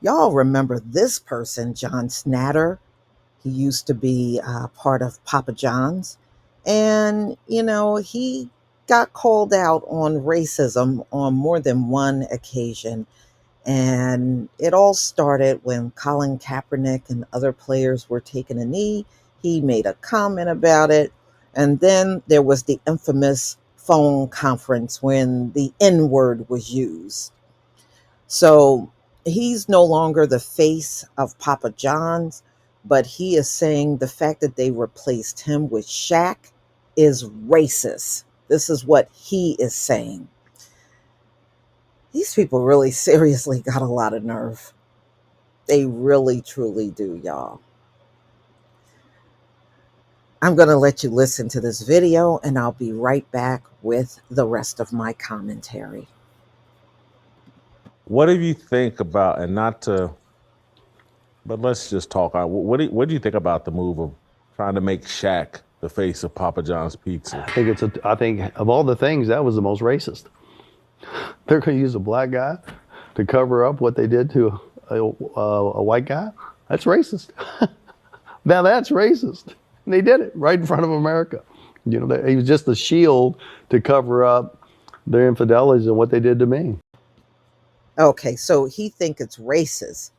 Y'all remember this person, John Schnatter? He used to be part of Papa John's. And, he got called out on racism on more than one occasion. And it all started when Colin Kaepernick and other players were taking a knee. He made a comment about it. And then there was the infamous phone conference when the N word was used. So he's no longer the face of Papa John's, but he is saying the fact that they replaced him with Shaq is racist. This is what he is saying. These people really seriously got a lot of nerve. They really, truly do, y'all. I'm going to let you listen to this video and I'll be right back with the rest of my commentary. What do you think about, and not to, but let's just talk. What do you think about the move of trying to make Shaq the face of Papa John's Pizza? I think of all the things, that was the most racist. They're going to use a black guy to cover up what they did to a white guy. That's racist. Now that's racist. And they did it right in front of America. He was just a shield to cover up their infidelities and what they did to me. Okay, so he think it's racist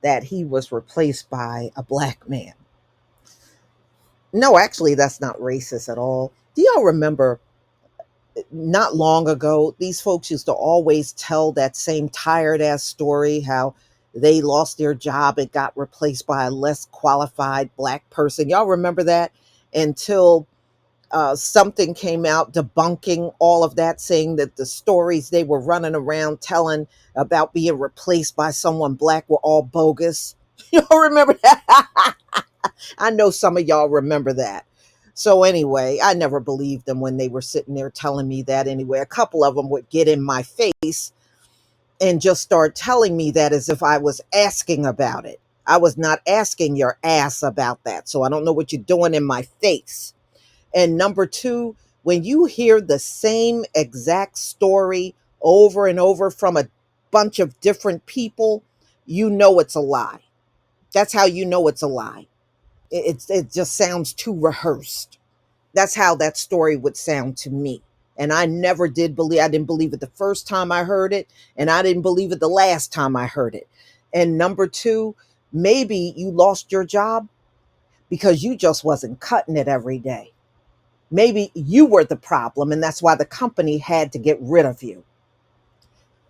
that he was replaced by a black man. No, actually, that's not racist at all. Do y'all remember not long ago, these folks used to always tell that same tired ass story how they lost their job and got replaced by a less qualified black person. Y'all remember that? Until something came out debunking all of that, saying that the stories they were running around telling about being replaced by someone black were all bogus. Y'all remember that? I know some of y'all remember that. So anyway, I never believed them when they were sitting there telling me that anyway. A couple of them would get in my face and just start telling me that as if I was asking about it. I was not asking your ass about that. So I don't know what you're doing in my face. And number two, when you hear the same exact story over and over from a bunch of different people, you know it's a lie. That's how you know it's a lie. It just sounds too rehearsed. That's how that story would sound to me. And I didn't believe it the first time I heard it, and I didn't believe it the last time I heard it. And number two, maybe you lost your job because you just wasn't cutting it every day. Maybe you were the problem, and that's why the company had to get rid of you.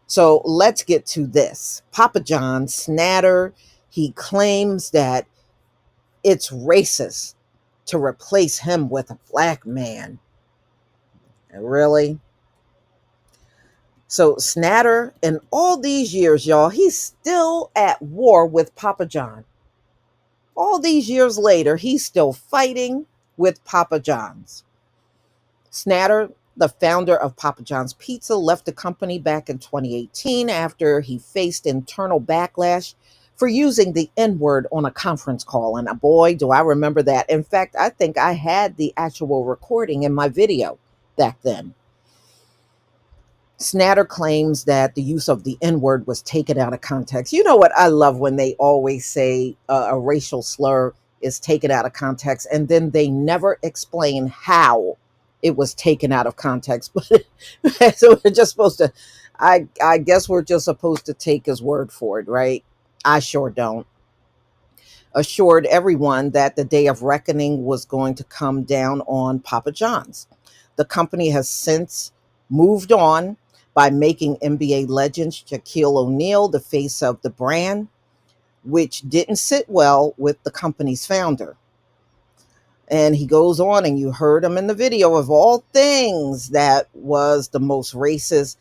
So let's get to this. Papa John Schnatter, he claims that it's racist to replace him with a black man. Really? So Schnatter, in all these years, y'all, he's still at war with Papa John. All these years later, he's still fighting with Papa John's. Schnatter, the founder of Papa John's Pizza, left the company back in 2018 after he faced internal backlash for using the N word on a conference call. And boy, do I remember that. In fact, I think I had the actual recording in my video back then. Schnatter claims that the use of the N word was taken out of context. You know what? I love when they always say a racial slur is taken out of context, and then they never explain how it was taken out of context. But so we're just supposed to, I guess we're just supposed to take his word for it, right? I sure don't. Assured everyone that the day of reckoning was going to come down on Papa John's. The company has since moved on by making NBA legend Shaquille O'Neal the face of the brand, which didn't sit well with the company's founder. And he goes on, and you heard him in the video, of all things, that was the most racist.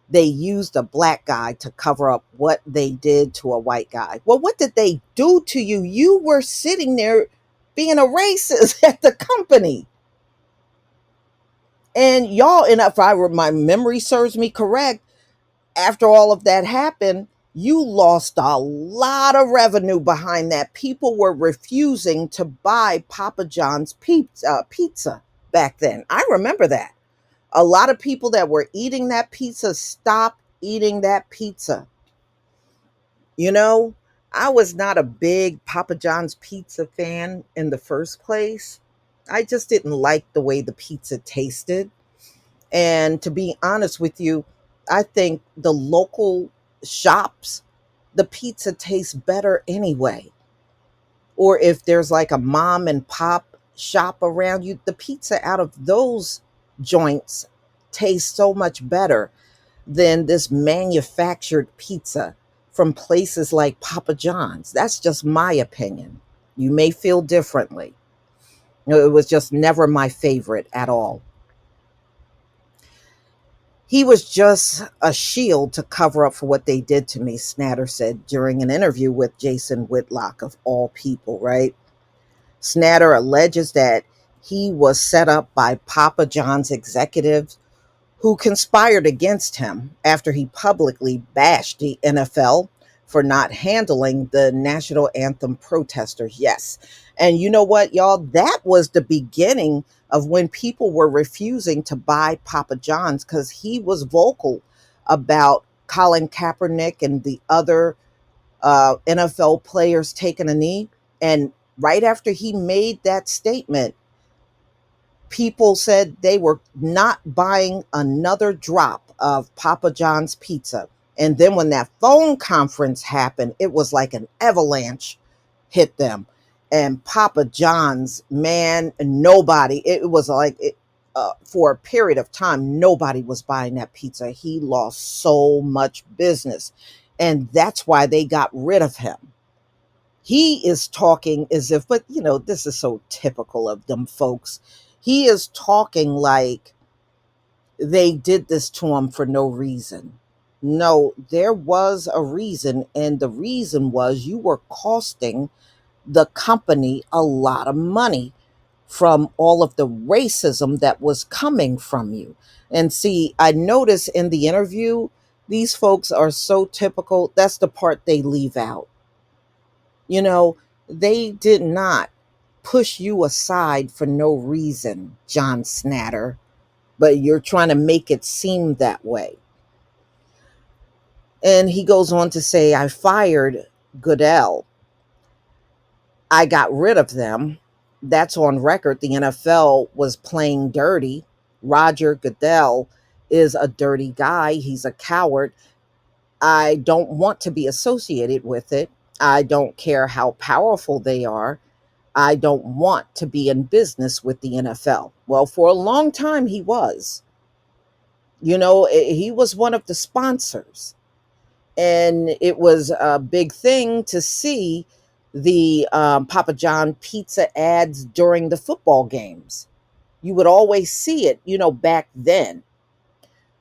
They used a black guy to cover up what they did to a white guy. Well, what did they do to you? You were sitting there being a racist at the company. And y'all, and if my memory serves me correct, after all of that happened, you lost a lot of revenue behind that. People were refusing to buy Papa John's pizza back then. I remember that. A lot of people that were eating that pizza stopped eating that pizza. You know, I was not a big Papa John's pizza fan in the first place. I just didn't like the way the pizza tasted. And to be honest with you, I think the local shops, the pizza tastes better anyway. Or if there's like a mom and pop shop around you, the pizza out of those joints tastes so much better than this manufactured pizza from places like Papa John's. That's just my opinion. You may feel differently. It was just never my favorite at all. He was just a shield to cover up for what they did to me, Snatter said during an interview with Jason Whitlock, of all people, right? Snatter alleges that he was set up by Papa John's executives who conspired against him after he publicly bashed the NFL for not handling the national anthem protesters. Yes. And you know what, y'all? That was the beginning of when people were refusing to buy Papa John's because he was vocal about Colin Kaepernick and the other NFL players taking a knee. And right after he made that statement, people said they were not buying another drop of Papa John's pizza. And then when that phone conference happened, it was like an avalanche hit them. And Papa John's, man, nobody, it was like for a period of time, nobody was buying that pizza. He lost so much business. And that's why they got rid of him. He is talking as if, but this is so typical of them folks. He is talking like they did this to him for no reason. No, there was a reason, and the reason was you were costing the company a lot of money from all of the racism that was coming from you. And see, I notice in the interview, these folks are so typical. That's the part they leave out. You know, they did not push you aside for no reason, John Snatter, but you're trying to make it seem that way. And he goes on to say, I fired Goodell. I got rid of them. That's on record. The NFL was playing dirty. Roger Goodell is a dirty guy. He's a coward. I don't want to be associated with it. I don't care how powerful they are. I don't want to be in business with the NFL. Well, for a long time, he was. He was one of the sponsors. And it was a big thing to see the Papa John pizza ads during the football games. You would always see it, back then.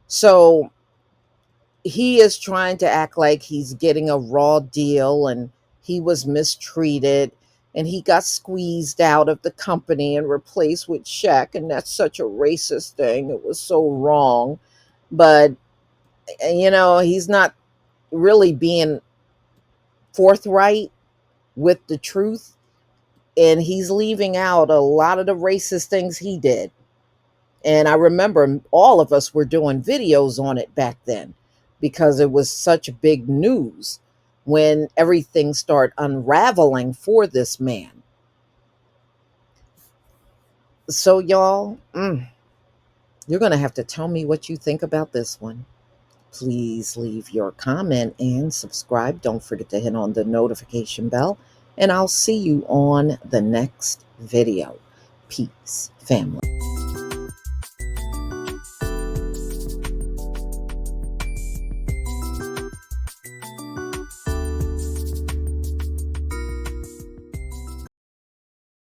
So he is trying to act like he's getting a raw deal and he was mistreated and he got squeezed out of the company and replaced with Shaq. And that's such a racist thing. It was so wrong. But, he's not really being forthright with the truth. And he's leaving out a lot of the racist things he did. And I remember all of us were doing videos on it back then because it was such big news when everything started unraveling for this man. So, y'all, you're going to have to tell me what you think about this one. Please leave your comment and subscribe. Don't forget to hit on the notification bell. And I'll see you on the next video. Peace, family.